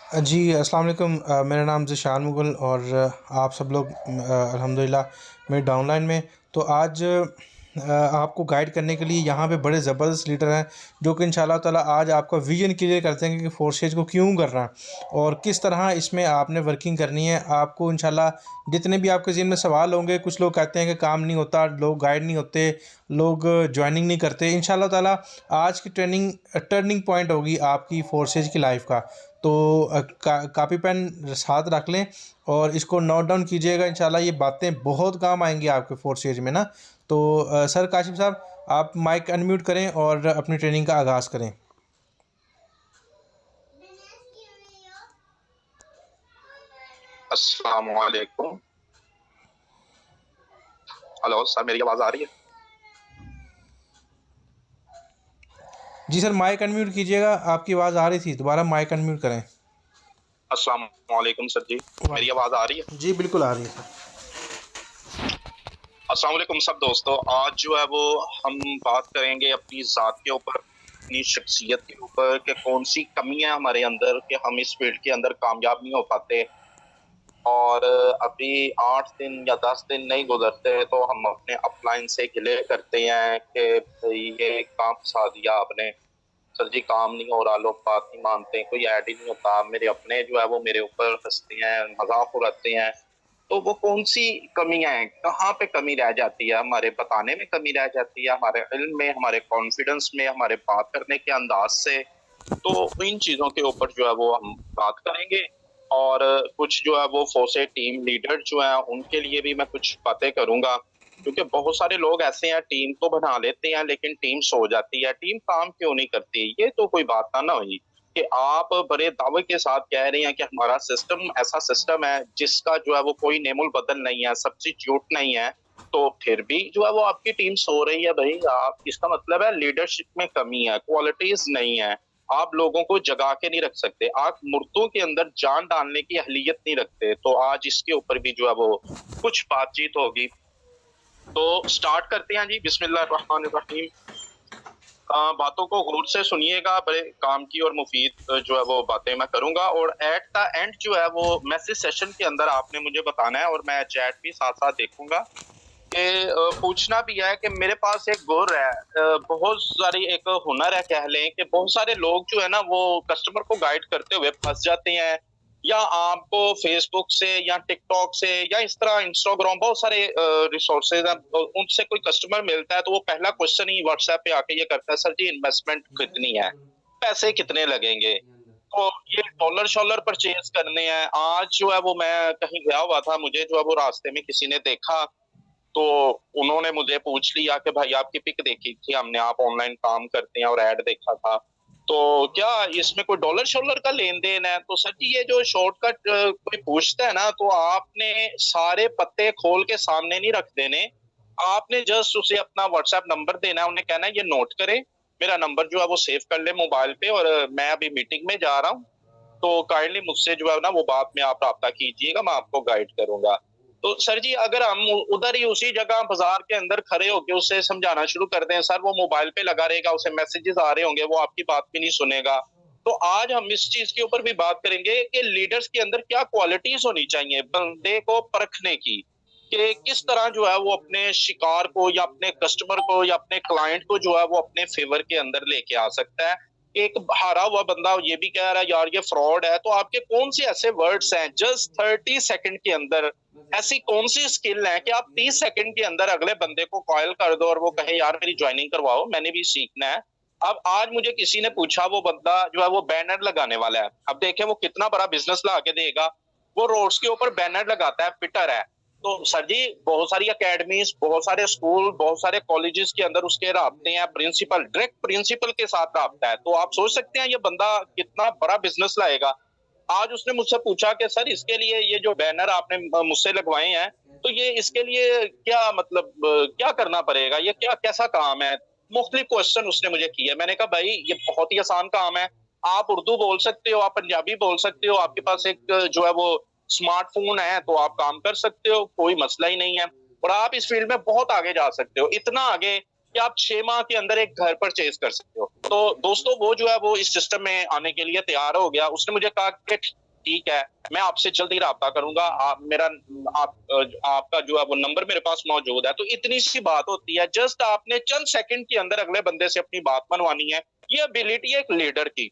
जी, अस्सलाम वालेकुम। मेरा नाम ज़िशान मुग़ल और आप सब लोग अल्हम्दुलिल्लाह मेरे डाउनलाइन में। तो आज आपको गाइड करने के लिए यहाँ पे बड़े ज़बरदस्त लीडर हैं, जो कि इंशाअल्लाह ताला आज आपका विज़न क्लियर कर देंगे कि फोर्सेज को क्यों करना है और किस तरह इसमें आपने वर्किंग करनी है। आपको इंशाअल्लाह जितने भी आपके ज़हन में सवाल होंगे, कुछ लोग कहते हैं कि काम नहीं होता, लोग गाइड नहीं होते, लोग जॉइनिंग नहीं करते। इंशाअल्लाह ताला आज की ट्रेनिंग टर्निंग पॉइंट होगी आपकी फोर्सेज की लाइफ का। तो कापी पेन साथ रख लें और इसको नोट डाउन कीजिएगा। इंशाल्लाह ये बातें बहुत काम आएंगी आपके फोर्थ स्टेज में ना। तो सर काशिफ साहब, आप माइक अनम्यूट करें और अपनी ट्रेनिंग का आगाज़ करें। अस्सलाम वालेकुम। हेलो सर, मेरी आवाज़ आ रही है? जी सर, माइक अनम्यूट कीजिएगा। आपकी आवाज़ आ रही थी, दोबारा माइक अनम्यूट करें। अस्सलाम वालेकुम सर जी, मेरी आवाज़ आ रही है? जी बिल्कुल आ रही है सर। अस्सलाम वालेकुम सब दोस्तों। आज जो है वो हम बात करेंगे अपनी ज़ात के ऊपर, अपनी शख्सियत के ऊपर कि कौन सी कमियां हमारे अंदर कि हम इस फील्ड के अंदर कामयाब नहीं हो पाते। और अभी 8 दिन या 10 दिन नहीं गुजरते तो हम अपने अपलाइन से गिले करते हैं कि भाई ये काम फंसा दिया आपने। सर जी काम नहीं हो रहा, लोग बात नहीं मानते, कोई ऐड ही नहीं होता, मेरे अपने जो है वो मेरे ऊपर हंसते हैं, मजाक उड़ाते हैं। तो वो कौन सी कमियां हैं, कहाँ पे कमी रह जाती है? हमारे बताने में कमी रह जाती है, हमारे इल्म में, हमारे कॉन्फिडेंस में, हमारे बात करने के अंदाज से। तो इन चीजों के ऊपर जो है वो हम बात करेंगे। और कुछ जो है वो फोर्से टीम लीडर जो है उनके लिए भी मैं कुछ बातें करूंगा, क्योंकि बहुत सारे लोग ऐसे हैं टीम तो बना लेते हैं लेकिन टीम सो जाती है। टीम काम क्यों नहीं करती? ये तो कोई बात ना हुई कि आप बड़े दावे के साथ कह रहे हैं कि हमारा सिस्टम ऐसा सिस्टम है जिसका जो है वो कोई नेमुल बदल नहीं है, सब्स्टिट्यूट नहीं है। तो फिर भी जो है वो आपकी टीम सो रही है भाई। आप इसका मतलब है लीडरशिप में कमी है, क्वालिटीज नहीं है। आप लोगों को जगा के नहीं रख सकते, आप मुर्दों के अंदर जान डालने की अहलियत नहीं रखते। तो आज इसके ऊपर भी जो है वो कुछ बातचीत होगी। तो स्टार्ट करते हैं जी, बिस्मिल्लाहिर्रहमानिर्रहीम। बातों को गौर से सुनिएगा, बड़े काम की और मुफीद जो है वो बातें मैं करूंगा। और एट द एंड जो है वो मैसेज सेशन के अंदर आपने मुझे बताना है और मैं चैट भी साथ साथ देखूंगा कि पूछना भी है कि मेरे पास एक गुर है, बहुत सारी एक हुनर है कह लें कि बहुत सारे लोग जो है ना वो कस्टमर को गाइड करते हुए फंस जाते हैं। या आपको फेसबुक से या टिकटॉक से या इस तरह इंस्टाग्राम, बहुत सारे रिसोर्सेज हैं, उनसे कोई कस्टमर मिलता है तो वो पहला क्वेश्चन ही व्हाट्सएप पे आके ये करता है, सर जी इन्वेस्टमेंट कितनी है, पैसे कितने लगेंगे। तो ये डॉलर शॉलर परचेज करने हैं। आज जो है वो मैं कहीं गया हुआ था, मुझे जो है वो रास्ते में किसी ने देखा, तो उन्होंने मुझे पूछ लिया कि भाई आपकी पिक देखी थी हमने, आप ऑनलाइन काम करते हैं और ऐड देखा था, तो क्या इसमें कोई डॉलर शॉलर का लेन देन है? तो सर जी ये जो शॉर्टकट कोई पूछता है ना, तो आपने सारे पत्ते खोल के सामने नहीं रख देने। आपने जस्ट उसे अपना व्हाट्सएप नंबर देना है, उन्हें कहना है ये नोट करे, मेरा नंबर जो है वो सेव कर ले मोबाइल पे, और मैं अभी मीटिंग में जा रहा हूँ, तो काइंडली मुझसे जो है ना वो बात में आप राब्ता कीजिएगा, मैं आपको गाइड करूंगा। तो सर जी अगर हम उधर ही उसी जगह बाजार के अंदर खड़े होकर उसे समझाना शुरू कर दें, सर वो मोबाइल पे लगा रहेगा, उसे मैसेजेस आ रहे होंगे, वो आपकी बात भी नहीं सुनेगा। तो आज हम इस चीज के ऊपर भी बात करेंगे कि लीडर्स के अंदर क्या क्वालिटीज होनी चाहिए बंदे को परखने की, कि किस तरह जो है वो अपने शिकार को या अपने कस्टमर को या अपने क्लाइंट को जो है वो अपने फेवर के अंदर लेके आ सकता है। एक हारा हुआ बंदा ये भी कह रहा है यार ये फ्रॉड है, तो आपके कौन से ऐसे वर्ड्स हैं जस्ट 30 सेकंड के अंदर, ऐसी कौन सी स्किल है कि आप 30 सेकंड के अंदर अगले बंदे को कॉल कर दो और वो कहे यार मेरी ज्वाइनिंग करवाओ, मैंने भी सीखना है। अब आज मुझे किसी ने पूछा, वो बंदा जो है वो बैनर लगाने वाला है, अब देखे वो कितना बड़ा बिजनेस ला के देगा। वो रोड्स के ऊपर बैनर लगाता है, फिटर है। तो सर जी बहुत सारी अकेडमीज, बहुत सारे स्कूल, बहुत सारे कॉलेजेस के अंदर उसके राब्ते हैं, प्रिंसिपल डायरेक्ट प्रिंसिपल के साथ राब्ता है। तो आप सोच सकते हैं ये बंदा कितना बड़ा बिजनेस लाएगा। आज उसने मुझसे पूछा कि सर इसके लिए ये जो बैनर आपने मुझसे लगवाए हैं, तो ये इसके लिए क्या मतलब क्या करना पड़ेगा, ये क्या कैसा काम है? मुख्तलिफ क्वेश्चन उसने मुझे किए। मैंने कहा भाई ये बहुत ही आसान काम है, आप उर्दू बोल सकते हो, आप पंजाबी बोल सकते हो, आपके पास एक जो है वो स्मार्टफोन है, तो आप काम कर सकते हो, कोई मसला ही नहीं है। और आप इस फील्ड में बहुत आगे जा सकते हो, इतना आगे कि आप 6 माह के अंदर एक घर परचेज कर सकते हो। तो दोस्तों वो जो है वो इस सिस्टम में आने के लिए तैयार हो गया। उसने मुझे कहा कि ठीक है, मैं आपसे जल्दी राब्ता करूँगा। आपका जो है वो नंबर मेरे पास मौजूद है। तो इतनी सी बात होती है, जस्ट आपने चंद सेकंड के अंदर अगले बंदे से अपनी बात मनवानी है। ये एबिलिटी है एक लीडर की।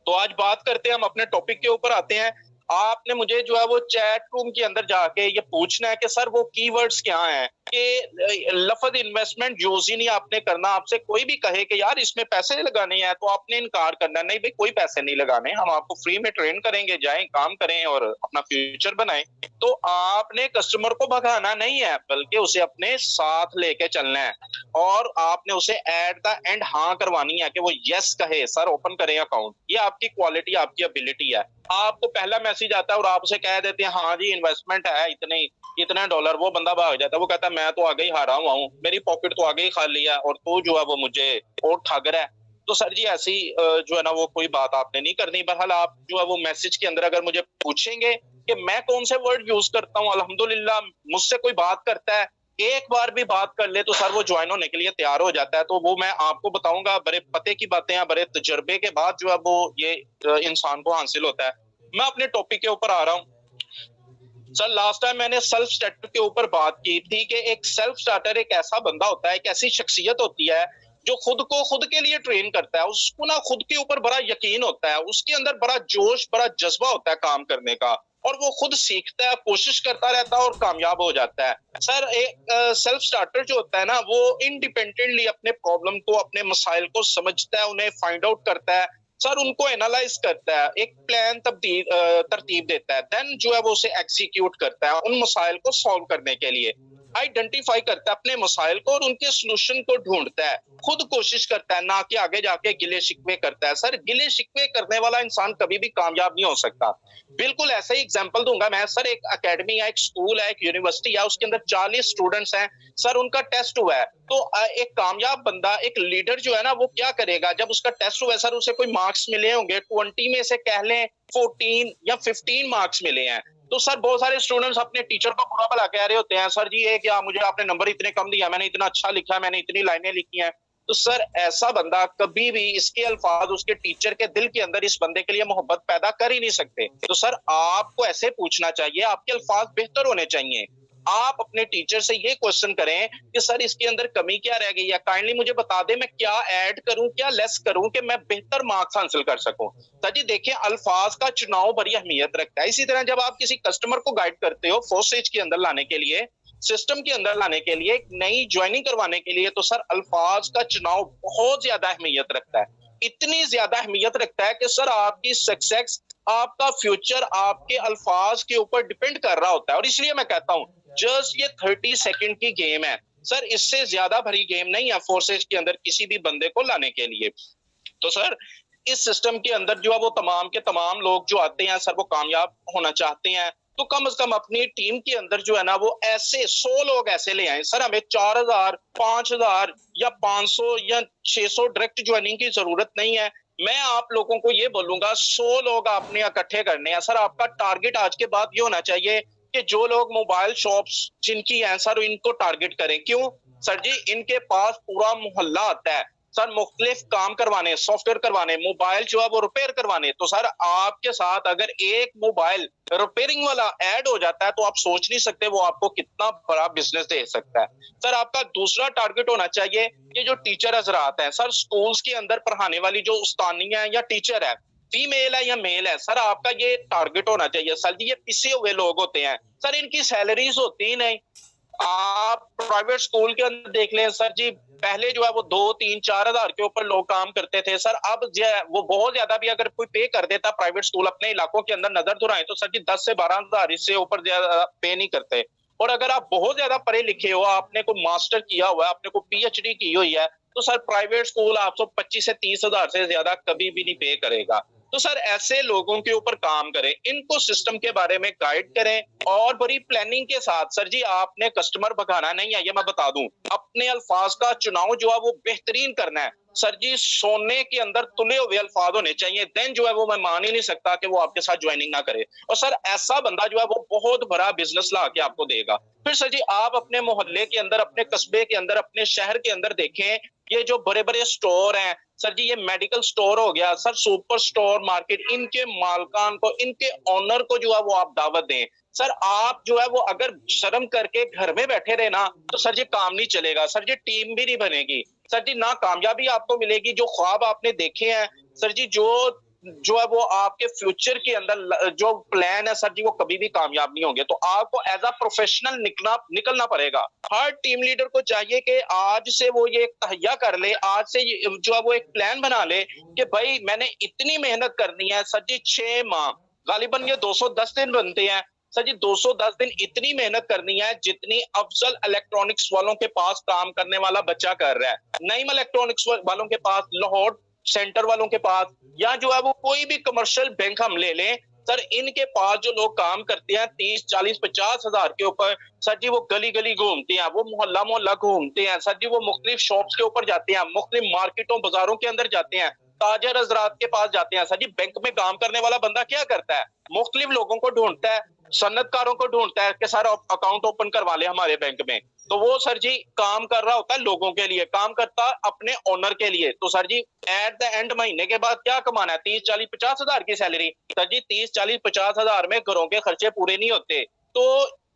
तो आज बात करते हैं, हम अपने टॉपिक के ऊपर आते हैं। आपने मुझे जो है वो चैट रूम के अंदर जाके ये पूछना है कि सर वो कीवर्ड्स क्या हैं, कि लफ्ज़ इन्वेस्टमेंट यूज ही नहीं आपने करना। आपसे कोई भी कहे कि यार इसमें पैसे लगाने हैं तो आपने इनकार करना, नहीं भाई कोई पैसे नहीं लगाने, हम आपको फ्री में ट्रेन करेंगे, जाएं काम करें और अपना फ्यूचर बनाएं। तो आपने कस्टमर को भगाना नहीं है, बल्कि उसे अपने साथ लेके चलना है और आपने उसे एट द एंड हाँ करवानी है कि वो यस कहे, सर ओपन करें अकाउंट। ये आपकी क्वालिटी, आपकी एबिलिटी है। आपको पहला मैसेज आता है और आप उसे कह देते हैं हाँ जी इन्वेस्टमेंट है इतने डॉलर, वो बंदा भाग जाता है। वो कहता है मैं तो आगे ही हारा हुआ हूँ, मेरी पॉकेट तो आगे ही खाली है और तू जो है वो मुझे और ठग रहा है। तो सर जी ऐसी जो है ना वो कोई बात आपने नहीं करनी। बहरहाल आप जो है वो मैसेज के अंदर अगर मुझे पूछेंगे कि मैं कौन से वर्ड यूज करता हूँ, अल्हम्दुलिल्लाह मुझसे कोई बात करता है, एक बार भी बात कर ले तो सर वो ज्वाइन होने के लिए तैयार हो जाता है। तो वो मैं आपको बताऊंगा, बड़े पते की बातें हैं, बड़े तजर्बे के बाद जो है वो ये इंसान को हासिल होता है। मैं अपने टॉपिक के ऊपर आ रहा हूँ। सर लास्ट टाइम मैंने सेल्फ स्टार्टर के ऊपर बात की थी कि एक सेल्फ स्टार्टर एक ऐसा बंदा होता है, एक ऐसी शख्सियत होती है जो खुद को खुद के लिए ट्रेन करता है। उसको ना खुद के ऊपर बड़ा यकीन होता है, उसके अंदर बड़ा जोश, बड़ा जज्बा होता है काम करने का, और वो खुद सीखता है, कोशिश करता रहता है और कामयाब हो जाता है। सर एक सेल्फ स्टार्टर जो होता है ना वो इंडिपेंडेंटली अपने प्रॉब्लम को, अपने मसाइल को समझता है, उन्हें फाइंड आउट करता है, सर उनको एनालाइज करता है, एक प्लान तरतीब देता है, देन जो है वो उसे एग्जीक्यूट करता है उन मसाइल को सॉल्व करने के लिए। आइडेंटिफाई करता है अपने मसाइल को और उनके सोल्यूशन को ढूंढता है, खुद कोशिश करता है, ना कि आगे जाके गिले शिकवे करता है। सर गिले शिकवे करने वाला इंसान कभी भी कामयाब नहीं हो सकता। बिल्कुल ऐसा ही एग्जांपल दूंगा मैं। सर एक एकेडमी है, एक स्कूल है, एक यूनिवर्सिटी है, उसके अंदर 40 स्टूडेंट्स हैं। सर उनका टेस्ट हुआ है तो एक कामयाब बंदा, एक लीडर जो है ना वो क्या करेगा, जब उसका टेस्ट हुआ है सर उसे कोई मार्क्स मिले होंगे, 20 में से कह लें 14 या 15 मार्क्स मिले हैं। तो सर बहुत सारे स्टूडेंट्स अपने टीचर को बुरा भला कह रहे होते हैं, सर जी ये क्या, मुझे आपने नंबर इतने कम दिया, मैंने इतना अच्छा लिखा है, मैंने इतनी लाइनें लिखी हैं। तो सर ऐसा बंदा कभी भी इसके अल्फाज उसके टीचर के दिल के अंदर इस बंदे के लिए मोहब्बत पैदा कर ही नहीं सकते। तो सर आपको ऐसे पूछना चाहिए, आपके अल्फाज बेहतर होने चाहिए। आप अपने टीचर से ये क्वेश्चन करें कि सर इसके अंदर कमी क्या रह गई है, काइंडली मुझे बता दे, मैं क्या ऐड करूं, क्या लेस करूं कि मैं बेहतर मार्क्स हासिल कर सकूं। सर जी देखिए अल्फाज का चुनाव बड़ी अहमियत रखता है। इसी तरह जब आप किसी कस्टमर को गाइड करते हो फोर्सेज के अंदर लाने के लिए, सिस्टम के अंदर लाने के लिए, एक नई ज्वाइनिंग करवाने के लिए, तो सर अल्फाज का चुनाव बहुत ज्यादा अहमियत रखता है। इतनी ज्यादा अहमियत रखता है कि सर आपकी सक्सेस, आपका फ्यूचर आपके अल्फाज के ऊपर डिपेंड कर रहा होता है। और इसलिए मैं कहता हूं जस्ट ये 30 सेकंड की गेम है सर, इससे ज्यादा भरी गेम नहीं है फोर्सेज के अंदर किसी भी बंदे को लाने के लिए। तो सर इस सिस्टम के अंदर जो है वो तमाम के तमाम लोग जो आते हैं सर वो कामयाब होना चाहते हैं, तो कम से कम अपनी टीम के अंदर जो है ना वो ऐसे 100 लोग ऐसे ले आए। सर हमें 4000, 5000 या 500 या 600 डायरेक्ट ज्वाइनिंग की जरूरत नहीं है। मैं आप लोगों को ये बोलूंगा 100 लोग आपने इकट्ठे करने हैं। सर आपका टारगेट आज के बाद ये होना चाहिए कि जो लोग मोबाइल शॉप्स जिनकी हैं सर इनको टारगेट करें। क्यों सर जी, इनके पास पूरा मोहल्ला आता है सर मुख्तलिफ काम करवाने, सॉफ्टवेयर करवाने, मोबाइल जो है वो रिपेयर करवाने। तो सर आपके साथ अगर एक मोबाइल रिपेयरिंग वाला ऐड हो जाता है तो आप सोच नहीं सकते वो आपको कितना बड़ा बिजनेस दे सकता है। सर आपका दूसरा टारगेट होना चाहिए ये जो टीचर हजरात हैं सर, स्कूल्स के अंदर पढ़ाने वाली जो उस्तानियां हैं या टीचर है, फीमेल है या मेल है, सर आपका ये टारगेट होना चाहिए। सर जी ये पिसे हुए लोग होते हैं सर, इनकी सैलरीज होती ही नहीं। आप प्राइवेट स्कूल के अंदर देख लें सर जी, पहले जो है वो 2, 3, 4 हजार के ऊपर लोग काम करते थे सर। अब जो है वो बहुत ज्यादा भी अगर कोई पे कर देता प्राइवेट स्कूल अपने इलाकों के अंदर नजर दुराएं तो सर जी 10 से 12 हजार इससे ऊपर ज्यादा पे नहीं करते। और अगर आप बहुत ज्यादा पढ़े लिखे हो, आपने को मास्टर किया हुआ है, आपने को पीएचडी की हुई है, तो सर प्राइवेट स्कूल आपको 25 से 30 हजार से ज्यादा कभी भी नहीं पे करेगा। तो सर ऐसे लोगों के ऊपर काम करें, इनको सिस्टम के बारे में गाइड करें और बड़ी प्लानिंग के साथ। सर जी आपने कस्टमर भगाना नहीं है, ये मैं बता दूं, अपने अल्फाज का चुनाव जो है वो बेहतरीन करना है। सर जी सोने के अंदर तुले हुए अल्फाज होने चाहिए, देन जो है वो मैं मान ही नहीं सकता कि वो आपके साथ ज्वाइनिंग ना करे। और सर ऐसा बंदा जो है वो बहुत बड़ा बिजनेस ला के आपको देगा। फिर सर जी आप अपने मोहल्ले के अंदर, अपने कस्बे के अंदर, अपने शहर के अंदर देखें, ये जो बड़े बड़े स्टोर हैं सर जी, ये मेडिकल स्टोर हो गया सर, सुपर स्टोर मार्केट, इनके मालकान को, इनके ऑनर को जो है वो आप दावत दें। सर आप जो है वो अगर शर्म करके घर में बैठे रहे ना, तो सर जी काम नहीं चलेगा, सर जी टीम भी नहीं बनेगी, सर जी ना कामयाबी आपको मिलेगी। जो ख्वाब आपने देखे हैं सर जी, जो है वो आपके फ्यूचर के अंदर जो प्लान है सर जी, वो कभी भी कामयाब नहीं होंगे। तो आपको एज अ प्रोफेशनल निकलना पड़ेगा। हर टीम लीडर को चाहिए कि आज से वो ये तहैया कर ले, आज से जो है वो एक प्लान बना ले कि भाई मैंने इतनी मेहनत करनी है सर जी, 6 माह, गालिबन ये 210 दिन बनते हैं सर जी, 210 दिन इतनी मेहनत करनी है जितनी अफजल इलेक्ट्रॉनिक्स वालों के पास काम करने वाला बच्चा कर रहा है, नईम इलेक्ट्रॉनिक्स वालों के पास, लाहौर सेंटर वालों के पास, या जो है वो कोई भी कमर्शियल बैंक हम ले लें सर, इनके पास जो लोग काम करते हैं 30, 40, 50 हजार के ऊपर सर जी, वो गली गली घूमते हैं, वो मोहल्ला मोहल्ला घूमते हैं सर जी, वो मुख्तलिफ शॉप्स के ऊपर जाते हैं, मुख्तलिफ मार्केटों बाजारों के अंदर जाते हैं, ताजर हजरात के पास जाते हैं। सर जी बैंक में काम करने वाला बंदा क्या करता है, मुख्तलिफ लोगों को ढूंढता है, सन्नतकारों को ढूंढता है कि सर अकाउंट ओपन करवा ले हमारे बैंक में। तो वो सर जी काम कर रहा होता है लोगों के लिए, काम करता है अपने ओनर के लिए। तो sir ji at the end महीने के बाद क्या कमाना है, 30, 40, 50 हजार की सैलरी। सर जी 30, 40, 50 हजार में घरों के खर्चे पूरे नहीं होते। तो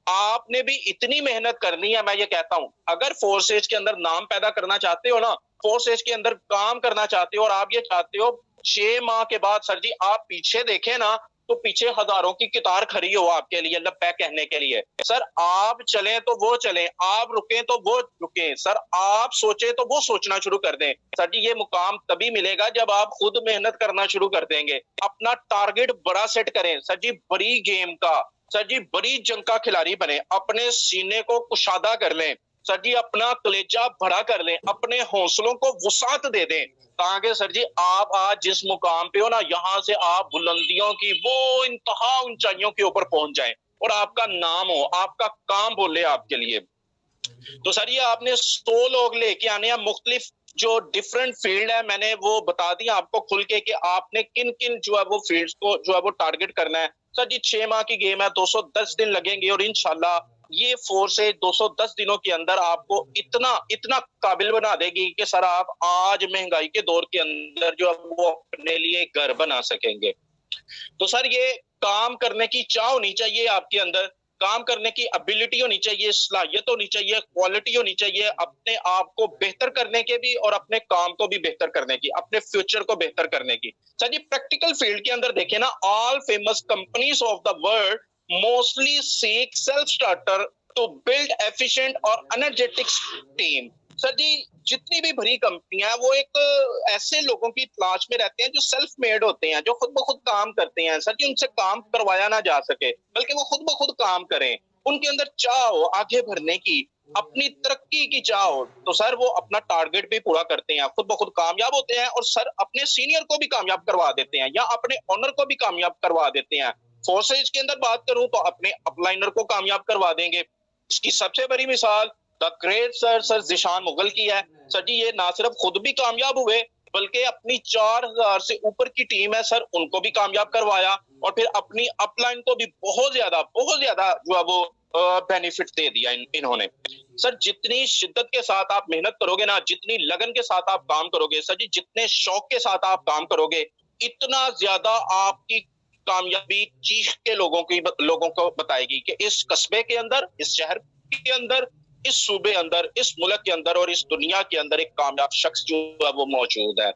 आपने भी इतनी मेहनत करनी है। मैं ये कहता हूं, अगर फोर्सेज के अंदर नाम पैदा करना चाहते हो ना, फोर्सेज के अंदर काम करना चाहते हो, और आप ये चाहते हो 6 माह के बाद सर जी आप पीछे देखें ना, तो पीछे हजारों की कतार खड़ी हो आपके लिए लब्बैक कहने के लिए। सर आप चलें तो वो चलें, आप रुकें तो वो रुकें, सर आप सोचें तो वो सोचना शुरू कर दें। सर जी ये मुकाम तभी मिलेगा जब आप खुद मेहनत करना शुरू कर देंगे, अपना टारगेट बड़ा सेट करें सर जी, बड़ी गेम का सर जी, बड़ी जंग का खिलाड़ी बने, अपने सीने को कुशादा कर लें सर जी, अपना कलेजा बड़ा कर लें, अपने हौसलों को वसात दे दें, ताकि सर जी आप आज जिस मुकाम पे हो ना, यहाँ से आप बुलंदियों की वो इंतहा ऊंचाइयों के ऊपर पहुंच जाएं और आपका नाम हो, आपका काम बोले आपके लिए। तो सर ये आपने 100 लोग लेके आने हैं, मुख्तलिफ जो डिफरेंट फील्ड है, मैंने वो बता दिया आपको खुल के कि आपने किन किन जो है वो फील्ड्स को जो है वो टारगेट करना है। सर जी 6 माह की गेम है, 210 दिन लगेंगे, और इंशाल्लाह ये फोर्स से 210 दिनों के अंदर आपको इतना इतना काबिल बना देगी कि सर आप आज महंगाई के दौर के अंदर जो है वो अपने लिए घर बना सकेंगे। तो सर ये काम करने की चाह होनी चाहिए आपके अंदर, काम करने की एबिलिटी होनी चाहिए, सलाहियत होनी चाहिए, क्वालिटी होनी चाहिए, अपने आप को बेहतर करने के भी और अपने काम को भी बेहतर करने की, अपने फ्यूचर को बेहतर करने की। सर जी प्रैक्टिकल फील्ड के अंदर देखें ना, all famous companies of the world mostly seek self starter to build efficient और एनर्जेटिक टीम। सर जी जितनी भी बड़ी कंपनियां हैं वो एक ऐसे लोगों की तलाश में रहते हैं जो सेल्फ मेड होते हैं, जो खुद ब खुद काम करते हैं। सर जी उनसे काम करवाया ना जा सके, बल्कि वो खुद ब खुद काम करें, उनके अंदर चाह हो आगे बढ़ने की, अपनी तरक्की की चाह हो, तो सर वो अपना टारगेट भी पूरा करते हैं, खुद ब खुद कामयाब होते हैं, और सर अपने सीनियर को भी कामयाब करवा देते हैं या अपने ऑनर को भी कामयाब करवा देते हैं। फोर्सेज के अंदर बात करूं तो अपने अपलाइनर को कामयाब करवा देंगे। इसकी सबसे बड़ी मिसाल the great sir Zeeshan Mughal की है। सर जी ये ना सिर्फ खुद भी कामयाब हुए, बल्कि अपनी 4000 से ऊपर की टीम है सर, उनको भी कामयाब करवाया, और फिर अपनी अपलाइन को भी बहुत ज्यादा जो है वो बेनिफिट दे दिया इन्होंने। सर जितनी शिद्दत के साथ आप मेहनत करोगे ना, जितनी लगन के साथ आप काम करोगे सर जी, जितने शौक के साथ आप काम करोगे, इतना ज्यादा आपकी कामयाबी चीख के लोगों को बताएगी कि इस कस्बे के अंदर, इस शहर के अंदर, इस सूबे अंदर, इस मुल्क के अंदर और इस दुनिया के अंदर एक कामयाब शख्स जो है वो मौजूद है।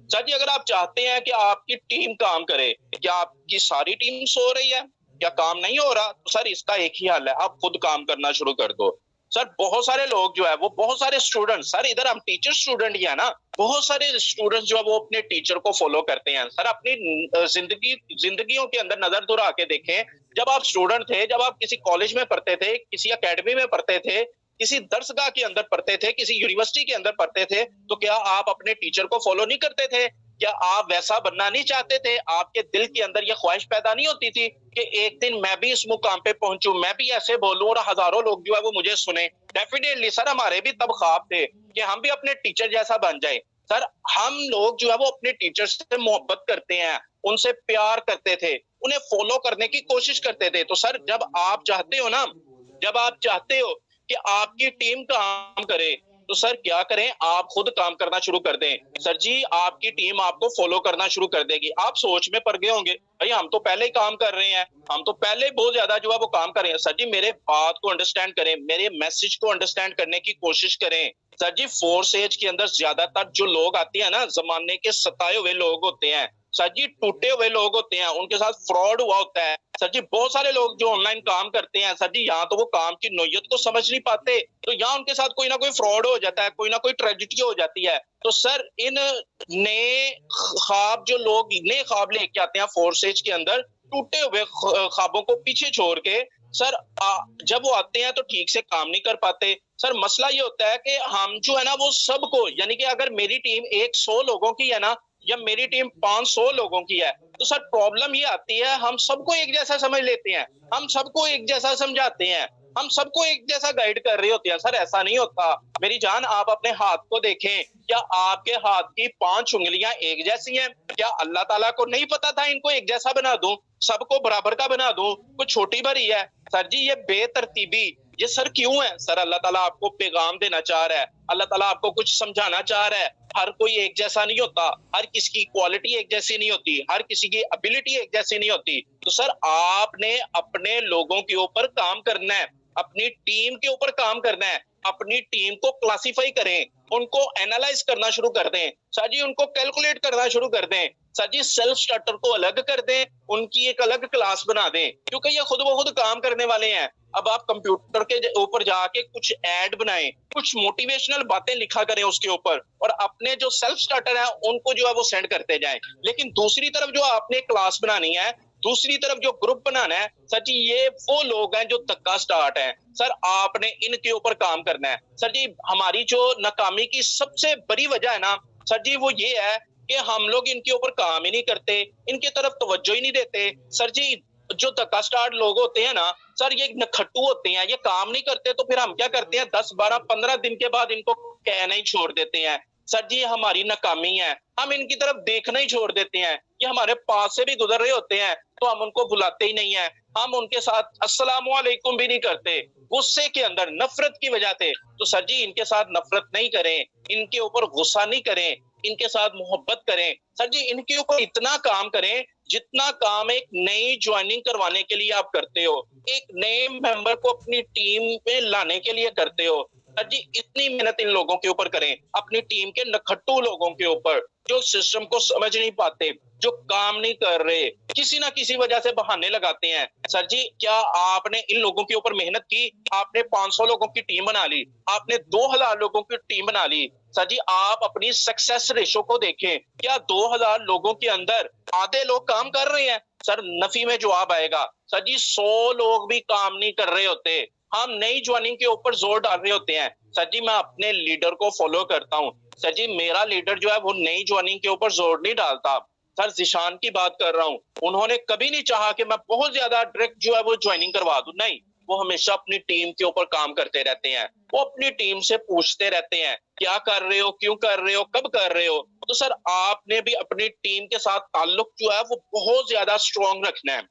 सर जी अगर आप चाहते हैं कि आपकी टीम काम करे, क्या आपकी सारी टीम सो रही है, क्या काम नहीं हो रहा, तो सर इसका एक ही हल है, आप खुद काम करना शुरू कर दो। सर बहुत सारे लोग जो है वो, बहुत सारे स्टूडेंट, सर इधर हम टीचर स्टूडेंट ही है ना, बहुत सारे स्टूडेंट्स जो है वो अपने टीचर को फॉलो करते हैं। सर अपनी जिंदगियों के अंदर नजर दुरा के देखें, जब आप स्टूडेंट थे, जब आप किसी कॉलेज में पढ़ते थे, किसी अकेडमी में पढ़ते थे, किसी दर्सगाह के अंदर पढ़ते थे, किसी यूनिवर्सिटी के अंदर पढ़ते थे, तो क्या आप अपने टीचर को फॉलो नहीं करते थे? क्या आप वैसा बनना नहीं चाहते थे? आपके दिल के अंदर यह ख्वाहिश पैदा नहीं होती थी कि एक दिन मैं भी इस मुकाम पे पहुंचूं, मैं भी ऐसे बोलूं और हजारों लोग जो है वो मुझे सुने? डेफिनेटली सर हमारे भी तब ख्वाब थे कि हम भी अपने टीचर जैसा बन जाए। सर हम लोग जो है वो अपने टीचर से मोहब्बत करते हैं, उनसे प्यार करते थे, उन्हें फॉलो करने की कोशिश करते थे। तो सर जब आप चाहते हो ना, जब आप चाहते हो कि आपकी टीम काम करे, तो सर क्या करें, आप खुद काम करना शुरू कर दें। सर जी आपकी टीम आपको फॉलो करना शुरू कर देगी। आप सोच में पड़ गए होंगे, भाई हम तो पहले ही काम कर रहे हैं, हम तो पहले ही बहुत ज्यादा जो है वो काम कर रहे हैं। सर जी मेरे बात को अंडरस्टैंड करें, मेरे मैसेज को अंडरस्टैंड करने की कोशिश करें। सर जी फोर्स एज के अंदर ज्यादातर जो लोग आते हैं ना, जमाने के सताए हुए लोग होते हैं, सर जी टूटे हुए लोग होते हैं, उनके साथ फ्रॉड हुआ होता है। सर जी बहुत सारे लोग जो ऑनलाइन काम करते हैं, सर जी यहाँ तो वो काम की नोयत को समझ नहीं पाते, तो यहाँ उनके साथ कोई ना कोई फ्रॉड हो जाता है, कोई ना कोई ट्रेजिडी हो जाती है। तो सर इन नए ख्वाब जो लोग नए ख्वाब लेके आते हैं फोर्सेज के अंदर, टूटे हुए ख्वाबों को पीछे छोड़ के, सर जब वो आते हैं तो ठीक से काम नहीं कर पाते। सर मसला ये होता है कि हम जो है ना वो सबको, यानी कि अगर मेरी टीम 100 लोगों की है ना, या मेरी टीम 500 लोगों की है, तो सर प्रॉब्लम ये आती है, हम सबको एक जैसा समझ लेते हैं, हम सबको एक जैसा समझाते हैं, हम सबको एक जैसा गाइड कर रहे होते हैं। सर ऐसा नहीं होता मेरी जान, आप अपने हाथ को देखें, क्या आपके हाथ की 5 उंगलियां एक जैसी हैं? क्या अल्लाह ताला को नहीं पता था इनको एक जैसा बना दूं, सबको बराबर का बना दूं, कुछ छोटी बड़ी है? सर जी ये बेतरतीबी, ये सर क्यों है? सर अल्लाह ताला आपको पैगाम देना चाह रहा है, अल्लाह ताला आपको कुछ समझाना चाह रहा है। हर कोई एक जैसा नहीं होता, हर किसी की क्वालिटी एक जैसी नहीं होती, हर किसी की एबिलिटी एक जैसी नहीं होती। तो सर आपने अपने लोगों के ऊपर काम करना है, अपनी टीम के ऊपर काम करना है, अपनी टीम को क्लासिफाई करें, उनको एनालाइज करना शुरू कर दें, सर जी उनको कैलकुलेट करना शुरू कर दें, सर जी सेल्फ स्टार्टर को अलग कर दें, उनकी एक अलग क्लास बना दें, क्योंकि ये खुद ब खुद काम करने वाले हैं। अब आप कंप्यूटर के ऊपर जाके कुछ ऐड बनाएं, कुछ मोटिवेशनल बातें लिखा करें उसके ऊपर, और अपने जो सेल्फ स्टार्टर है उनको जो है वो सेंड करते जाएं। लेकिन दूसरी तरफ जो आपने क्लास बनानी है, दूसरी तरफ जो ग्रुप बनाना है, सर जी ये वो लोग हैं जो धक्का स्टार्ट है, सर आपने इनके ऊपर काम करना है। सर जी हमारी जो नाकामी की सबसे बड़ी वजह है ना सर जी, वो ये है कि हम लोग इनके ऊपर काम ही नहीं करते, इनके तरफ तवज्जो ही नहीं देते। सर जी जो धक्का स्टार्ट लोग होते हैं ना सर, ये नखट्टू होते हैं, ये काम नहीं करते, तो फिर हम क्या करते हैं, 10 12 15 दिन के बाद इनको कहना ही छोड़ देते हैं। सर जी ये हमारी नाकामी है, हम इनकी तरफ देखना ही छोड़ देते हैं, ये हमारे पास से भी गुजर रहे होते हैं तो हम उनको बुलाते ही नहीं है, हम उनके साथ अस्सलाम वालेकुम भी नहीं करते, गुस्से के अंदर नफरत की वजह से। तो सर जी इनके साथ नफरत नहीं करें, इनके ऊपर गुस्सा नहीं करें, इनके साथ मोहब्बत करें। सर जी इनके ऊपर इतना काम करें जितना काम एक नई ज्वाइनिंग करवाने के लिए आप करते हो, एक नए मेंबर को अपनी टीम में लाने के लिए करते हो। सर जी इतनी मेहनत इन लोगों के ऊपर करें, अपनी टीम के नखट्टू लोगों के ऊपर जो सिस्टम को समझ नहीं पाते, जो काम नहीं कर रहे, किसी ना किसी वजह से बहाने लगाते हैं। सर जी क्या आपने इन लोगों के ऊपर मेहनत की, आपने 500 लोगों की टीम बना ली, आपने 2000 लोगों की टीम बना ली। सर जी आप अपनी सक्सेस रेशो को देखें, क्या 2000 लोगों के अंदर आधे लोग काम कर रहे हैं? सर नफी में जवाब आएगा, सर जी 100 लोग भी काम नहीं कर रहे होते, हम नई ज्वाइनिंग के ऊपर जोर डाल रहे होते हैं। सर जी मैं अपने लीडर को फॉलो करता हूँ, सर जी मेरा लीडर जो है वो नई ज्वाइनिंग के ऊपर जोर नहीं डालता। सर जिशान की बात कर रहा हूँ, उन्होंने कभी नहीं चाहा कि मैं बहुत ज्यादा डायरेक्ट जो है वो ज्वाइनिंग करवा दूं, नहीं, वो हमेशा अपनी टीम के ऊपर काम करते रहते हैं, वो अपनी टीम से पूछते रहते हैं क्या कर रहे हो, क्यों कर रहे हो, कब कर रहे हो। तो सर आपने भी अपनी टीम के साथ ताल्लुक जो है वो बहुत ज्यादा स्ट्रॉन्ग रखना है,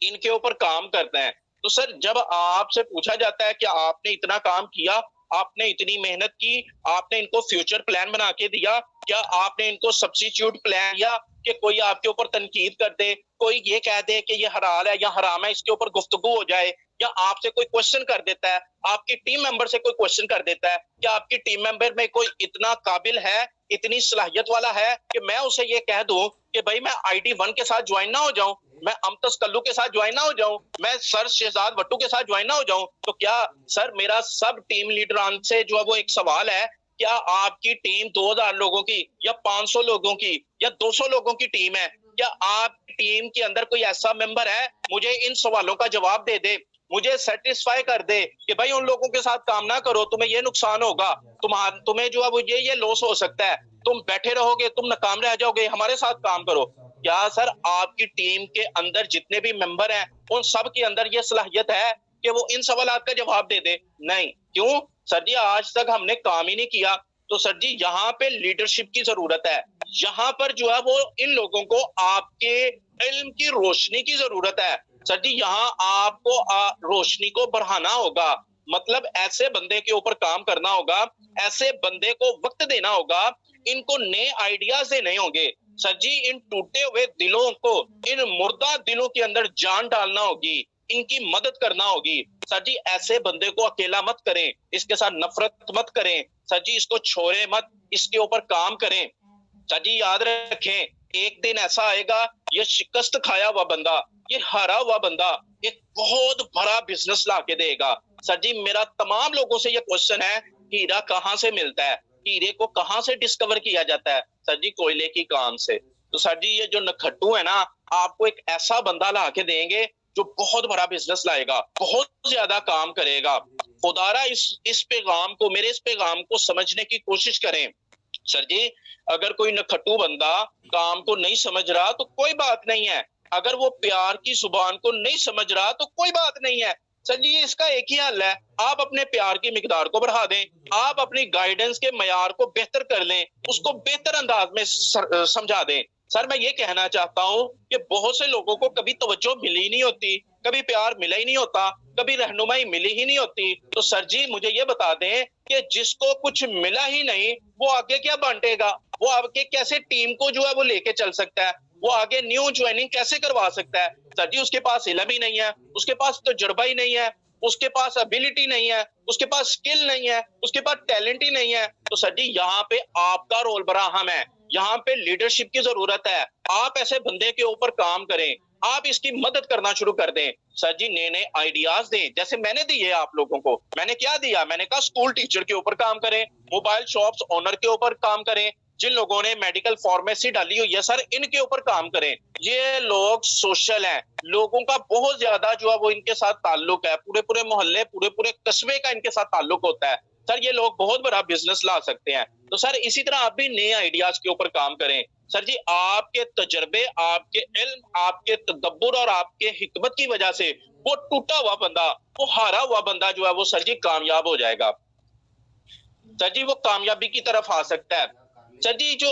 इनके ऊपर काम करना है। तो सर जब आपसे पूछा जाता है कि आपने इतना काम किया, आपने इतनी मेहनत की, आपने इनको फ्यूचर प्लान बना के दिया, क्या आपने इनको सब्स्टिट्यूट प्लान दिया कि कोई आपके ऊपर तनकीद कर दे, कोई ये कह दे कि ये हलाल है या हराम है, इसके ऊपर गुफ्तगू हो जाए, या आपसे कोई क्वेश्चन कर देता है, आपकी टीम मेंबर से कोई क्वेश्चन कर देता है, क्या आपकी टीम मेंबर में कोई इतना काबिल है, इतनी सलाहियत वाला है कि मैं उसे ये कह दूं कि भाई मैं ID1 के साथ ज्वाइन ना हो जाऊं, मैं अमतस कल्लू के साथ ज्वाइन ना हो जाऊं, मैं सर शहजाद भट्टू के साथ ज्वाइन ना हो जाऊं? तो क्या सर मेरा सब टीम लीडरान से जो है वो एक सवाल है, क्या आपकी टीम 2000 लोगों की या 500 लोगों की या 200 लोगों की टीम है? क्या आपकी टीम के अंदर कोई ऐसा मेंबर है, मुझे इन सवालों का जवाब दे दे, मुझे सेटिस्फाई कर दे कि भाई उन लोगों के साथ काम ना करो, तुम्हें ये नुकसान होगा, तुम्हें जो है वो ये लॉस हो सकता है, तुम बैठे रहोगे, तुम नाकाम रह जाओगे, हमारे साथ काम करो। क्या सर आपकी टीम के अंदर जितने भी मेंबर हैं उन सब के अंदर ये सलाहियत है कि वो इन सवालों का जवाब दे दे? नहीं। क्यों? सर जी आज तक हमने काम ही नहीं किया, तो सर जी यहाँ पे लीडरशिप की जरूरत है। यहाँ पर जो है वो इन लोगों को आपके इल्म की रोशनी की जरूरत है। सर जी यहाँ आपको रोशनी को बढ़ाना होगा, मतलब ऐसे बंदे के ऊपर काम करना होगा, ऐसे बंदे को वक्त देना होगा, इनको नए आइडियाज देने होंगे। सर जी इन टूटे हुए दिलों को, इन मुर्दा दिलों के अंदर जान डालना होगी, इनकी मदद करना होगी। सर जी ऐसे बंदे को अकेला मत करें, इसके साथ नफरत मत करें, सर जी इसको छोड़े मत, इसके ऊपर काम करें। सर जी याद रखें, एक दिन ऐसा आएगा, ये शिकस्त खाया हुआ बंदा, ये हारा हुआ बंदा एक बहुत बड़ा बिजनेस ला के देगा। सर जी मेरा तमाम लोगों से ये क्वेश्चन है, हीरा कहाँ से मिलता है, हीरे को कहाँ से डिस्कवर किया जाता है? सर जी कोयले की कान से। तो सर जी ये जो नखट्टू है ना, आपको एक ऐसा बंदा ला के देंगे जो बहुत बड़ा बिजनेस लाएगा, बहुत ज्यादा काम करेगा। खुदारा इस पैगाम को, मेरे इस पैगाम को समझने की कोशिश करें। सर जी अगर कोई नखट्टू बंदा काम को नहीं समझ रहा तो कोई बात नहीं है, अगर वो प्यार की जुबान को नहीं समझ रहा तो कोई बात नहीं है। सर जी इसका एक ही हल है, आप अपने प्यार की मिकदार को बढ़ा दें, आप अपनी गाइडेंस के मयार को बेहतर कर लें, उसको बेहतर अंदाज में समझा दें। सर मैं ये कहना चाहता हूँ कि बहुत से लोगों को कभी तवज्जो मिली ही नहीं होती, कभी प्यार मिला ही नहीं होता, कभी रहनुमाई मिली ही नहीं होती। तो सर जी मुझे ये बता दें कि जिसको कुछ मिला ही नहीं वो आगे क्या बांटेगा, वो आगे कैसे टीम को जो है वो लेके चल सकता है, वो आगे न्यू ज्वाइनिंग कैसे करवा सकता है? सर जी उसके पास इल्म ही नहीं है, उसके पास तजुर्बा ही नहीं है, उसके पास एबिलिटी नहीं है, उसके पास स्किल नहीं है, उसके पास टैलेंट ही नहीं है। तो सर जी यहाँ पे आपका रोल बड़ा अहम है, यहाँ पे लीडरशिप की जरूरत है। आप ऐसे बंदे के ऊपर काम करें, आप इसकी मदद करना शुरू कर दें। सर जी नए नए आइडियाज दें, जैसे मैंने दिए आप लोगों को। मैंने क्या दिया? मैंने कहा स्कूल टीचर के ऊपर काम करें, मोबाइल शॉप्स ओनर के ऊपर काम करें, जिन लोगों ने मेडिकल फार्मेसी डाली हुई है सर इनके ऊपर काम करें। ये लोग सोशल हैं, लोगों का बहुत ज्यादा जो है वो इनके साथ ताल्लुक है, पूरे पूरे मोहल्ले, पूरे पूरे कस्बे का इनके साथ ताल्लुक होता है। सर ये लोग बहुत बड़ा बिजनेस ला सकते हैं। तो सर इसी तरह आप भी नए आइडियाज के ऊपर काम करें। सर जी आपके तजर्बे, आपके इल्म, आपके तदब्बुर और आपके हिकमत की वजह से वो टूटा हुआ बंदा, वो हारा हुआ बंदा जो है वो सर जी कामयाब हो जाएगा। सर जी वो कामयाबी की तरफ आ सकता है। सर जी जो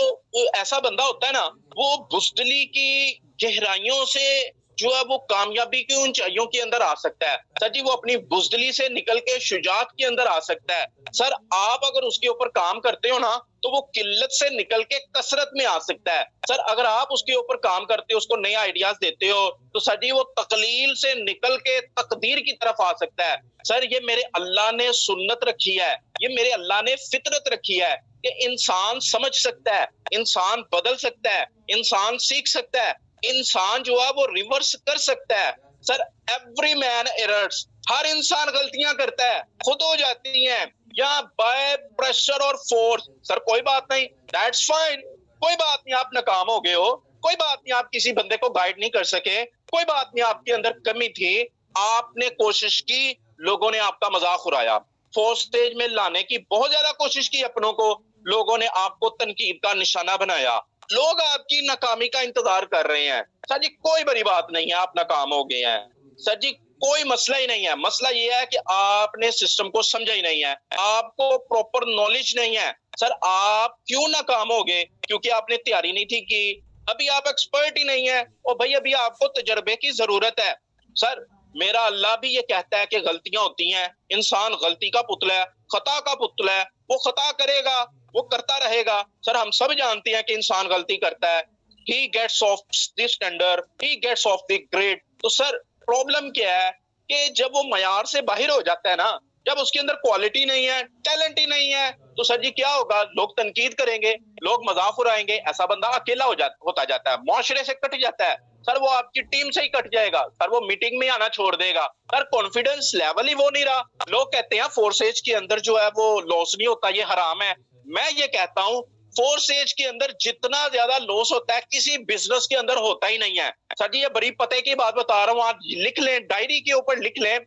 ऐसा बंदा होता है ना, वो बुज़दिली की गहराइयों से जो है वो कामयाबी की ऊंचाइयों के अंदर आ सकता है। सर जी वो अपनी बुज़दिली से निकल के शुजाअत के अंदर आ सकता है। सर आप अगर उसके ऊपर काम करते हो ना तो वो किल्लत से निकल के कसरत में आ सकता है। सर अगर आप उसके ऊपर काम करते हो, उसको नए आइडियाज देते हो, तो सर जी वो तकलील से निकल के तकदीर की तरफ आ सकता है। सर ये मेरे अल्लाह ने सुन्नत रखी है, ये मेरे अल्लाह ने फितरत रखी है कि इंसान समझ सकता है, इंसान बदल सकता है, इंसान सीख सकता है, इंसान जो है वो रिवर्स कर सकता है। सर एवरी मैन एरर्स, हर इंसान गलतियां करता है, खुद हो जाती हैं या बाय प्रेशर और फोर्स। सर कोई बात नहीं, दैट्स फाइन, कोई बात नहीं, आप नाकाम हो गए हो, कोई बात नहीं, आप किसी बंदे को गाइड नहीं कर सके, कोई बात नहीं, आपके अंदर कमी थी, आपने कोशिश की, लोगों ने आपका मजाक उड़ाया, फोर्थ स्टेज में लाने की बहुत ज्यादा कोशिश की अपनों को, लोगों ने आपको तनकीद का निशाना बनाया, लोग आपकी नाकामी का इंतजार कर रहे हैं। सर जी कोई बड़ी बात नहीं है, आप नाकाम हो गए हैं। सर जी कोई मसला ही नहीं है, मसला ये है कि आपने सिस्टम को समझा ही नहीं है, आपको प्रॉपर नॉलेज नहीं है। सर आप क्यों नाकाम हो गए? क्योंकि आपने तैयारी नहीं थी की, अभी आप एक्सपर्ट ही नहीं है, और भाई अभी आपको तजर्बे की जरूरत है। सर मेरा अल्लाह भी ये कहता है कि गलतियां होती हैं, इंसान गलती का पुतला है, खता का पुतला है, वो खता करेगा, वो करता रहेगा। सर हम सब जानते हैं कि इंसान गलती करता है, he gets off the standard, he gets off the grade। तो सर प्रॉब्लम क्या है कि जब वो मयार से बाहर हो जाता है ना, जब उसके अंदर क्वालिटी नहीं है, टैलेंट ही नहीं है, तो सर जी क्या होगा? लोग तनकीद करेंगे, लोग मजाक उड़ाएंगे, ऐसा बंदा अकेला होता जाता है, मुआशरे से कट जाता है। सर वो आपकी टीम से ही कट जाएगा, सर वो मीटिंग में आना छोड़ देगा, सर कॉन्फिडेंस लेवल ही वो नहीं रहा। लोग कहते हैं फोर्थ एज के अंदर जो है वो लॉस नहीं होता, ये हराम है। मैं ये कहता हूँ फोर्थ एज के अंदर जितना ज्यादा लॉस होता है किसी बिजनेस के अंदर होता ही नहीं है। सर जी ये बड़ी पते की बात बता रहा हूँ, आप लिख लें, डायरी के ऊपर लिख लें,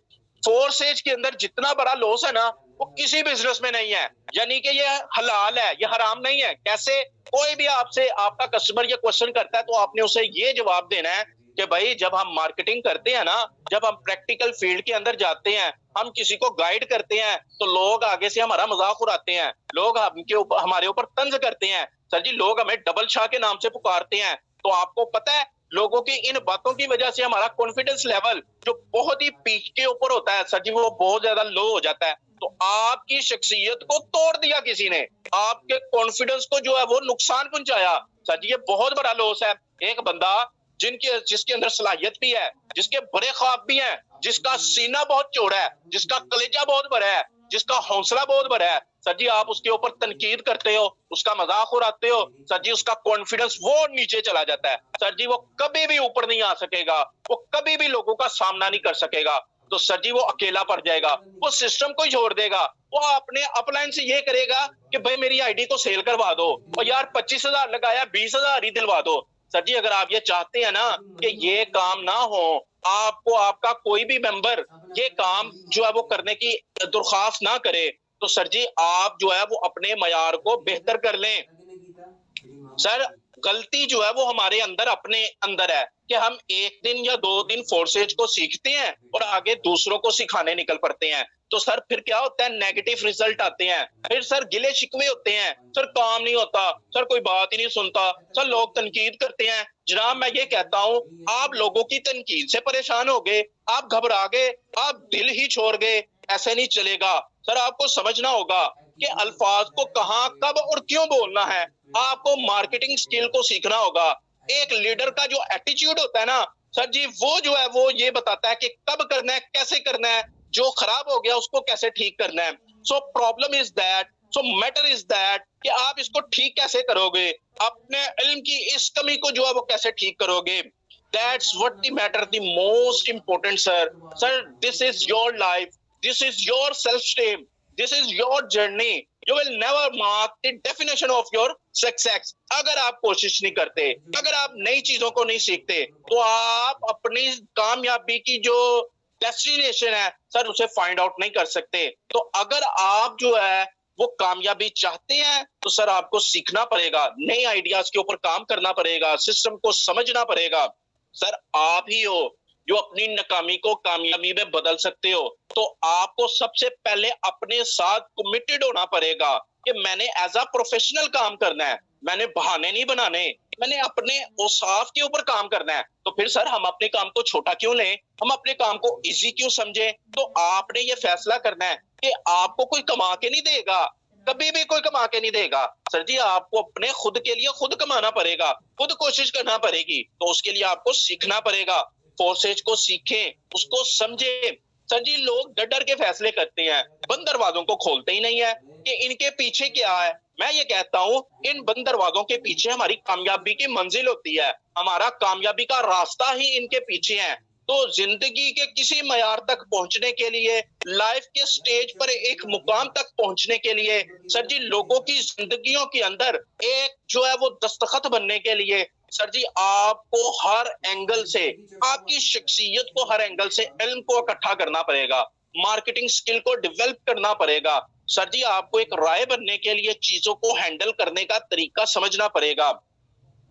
फोर्थ एज के अंदर जितना बड़ा लॉस है ना वो किसी बिजनेस में नहीं है, यानी कि ये हलाल है, ये हराम नहीं है। कैसे? कोई भी आपसे, आपका कस्टमर ये क्वेश्चन करता है तो आपने उसे ये जवाब देना है कि भाई जब हम मार्केटिंग करते हैं ना, जब हम प्रैक्टिकल फील्ड के अंदर जाते हैं, हम किसी को गाइड करते हैं तो लोग आगे से हमारा मजाक उड़ाते हैं, लोग हमके ऊपर हमारे ऊपर तंज करते हैं। सर जी लोग हमें डबल शाह के नाम से पुकारते हैं। तो आपको पता है लोगों की इन बातों की वजह से हमारा कॉन्फिडेंस लेवल जो बहुत ही पीक के ऊपर होता है सर जी, वो बहुत ज्यादा लो हो जाता है। तो आपकी शख्सियत को तोड़ दिया किसी ने, आपके कॉन्फिडेंस को जो है वो नुकसान पहुंचाया। सर जी ये बहुत बड़ा लॉस है। एक बंदा जिसके अंदर सलाहियत भी है, जिसके बड़े ख्वाब भी हैं, जिसका सीना बहुत चौड़ा है, जिसका कलेजा बहुत बड़ा है, जिसका हौसला बहुत बड़ा है, सर जी आप उसके ऊपर तनकीद करते हो, उसका मजाक उड़ाते हो, सर जी उसका कॉन्फिडेंस वो नीचे चला जाता है। सर जी वो कभी भी ऊपर नहीं आ सकेगा, वो कभी भी लोगों का सामना नहीं कर सकेगा। तो सर जी वो अकेला पड़ जाएगा, वो सिस्टम को ही छोड़ देगा, वो अपने अपलाइन से ये करेगा कि भाई मेरी आईडी को सेल करवा दो और यार 25,000 लगाया 20,000 ही दिलवा दो। सर जी अगर आप ये चाहते हैं ना कि ये काम ना हो, आपको आपका कोई भी मेंबर ये काम जो है वो करने की दरख्वास्त ना करे, तो सर जी आप जो है वो अपने मयार को बेहतर कर लें। सर गलती जो है वो हमारे अंदर अपने अंदर है कि हम एक दिन या 2 दिन फोर्सेज को सीखते हैं और आगे दूसरों को सिखाने निकल पड़ते हैं। तो सर फिर क्या होता है, नेगेटिव रिजल्ट आते हैं, फिर सर गिले शिकवे होते हैं, सर काम नहीं होता, सर कोई बात ही नहीं सुनता, सर लोग तनकीद करते हैं। जनाब मैं ये कहता हूँ आप लोगों की तनकीद से परेशान हो गए, आप घबरा गए, आप दिल ही छोड़ गए, ऐसे नहीं चलेगा। सर आपको समझना होगा कि अल्फाज को कहां कब और क्यों बोलना है। आपको मार्केटिंग स्किल को सीखना होगा। एक लीडर का जो एटीट्यूड होता है ना सर जी, वो जो है वो ये बताता है कि कब करना है, कैसे करना है, जो खराब हो गया उसको कैसे ठीक करना है। So problem is that, so matter is that कि आप इसको ठीक कैसे करोगे, अपने इल्म की इस कमी को जो है वो कैसे ठीक करोगे। That's what the matter, the most important sir. Sir this is your life, this is your self stem, this is your journey, you will never mark the definition of your success। अगर आप कोशिश नहीं करते, अगर आप नई चीजों को नहीं सीखते, तो आप अपनी कामयाबी की जो डेस्टिनेशन है सर उसे फाइंड आउट नहीं कर सकते। तो अगर आप जो है वो कामयाबी चाहते हैं तो सर आपको सीखना पड़ेगा, नए आइडियाज के ऊपर काम करना पड़ेगा, सिस्टम को समझना पड़ेगा। सर आप ही हो जो अपनी नाकामी को कामयाबी में बदल सकते हो। तो आपको सबसे पहले अपने साथ कमिटेड होना पड़ेगा कि मैंने एज अ प्रोफेशनल काम करना है, मैंने बहाने नहीं बनाने, मैंने अपने औसाफ के ऊपर काम करना है। तो फिर सर हम अपने काम को छोटा क्यों लें, हम अपने काम को इजी क्यों समझे। तो आपने ये फैसला करना है कि आपको कोई कमा के नहीं देगा, कभी भी कोई कमा के नहीं देगा। सर जी आपको अपने खुद के लिए खुद कमाना पड़ेगा, खुद कोशिश करना पड़ेगी। तो उसके लिए आपको सीखना पड़ेगा, फोर्सेज को सीखें, उसको समझें। सर जी लोग डर डर के फैसले करते हैं, बंद दरवाजों को खोलते ही नहीं है कि इनके पीछे क्या है। मैं ये कहता हूं इन बंद दरवाजों के पीछे हमारी कामयाबी की मंजिल होती है, हमारा कामयाबी का रास्ता ही इनके पीछे है। तो जिंदगी के किसी मयार तक पहुंचने के लिए, लाइफ के स्टेज पर एक मुकाम तक पहुंचने के लिए सर जी लोगों की जिंदगियों के अंदर एक जो है वो दस्तखत बनने के लिए सर जी आपको हर एंगल से, आपकी शख्सियत को हर एंगल से इल्म को इकट्ठा करना पड़ेगा, मार्केटिंग स्किल को डेवलप करना पड़ेगा। सर जी आपको एक राय बनने के लिए चीजों को हैंडल करने का तरीका समझना पड़ेगा।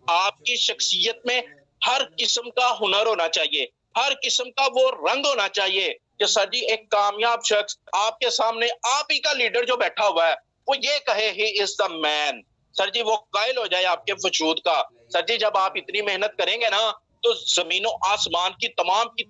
आपकी शख्सियत में हर किस्म का हुनर होना चाहिए, हर किस्म का वो रंग होना चाहिए कि सर जी एक कामयाब शख्स आपके सामने, आप ही का लीडर जो बैठा हुआ है, वो ये कहे he is the man. Sir जी वो कायल हो जाए आपके वजूद का। सर जी जब आप इतनी मेहनत करेंगे ना तो जमीनों आसमान की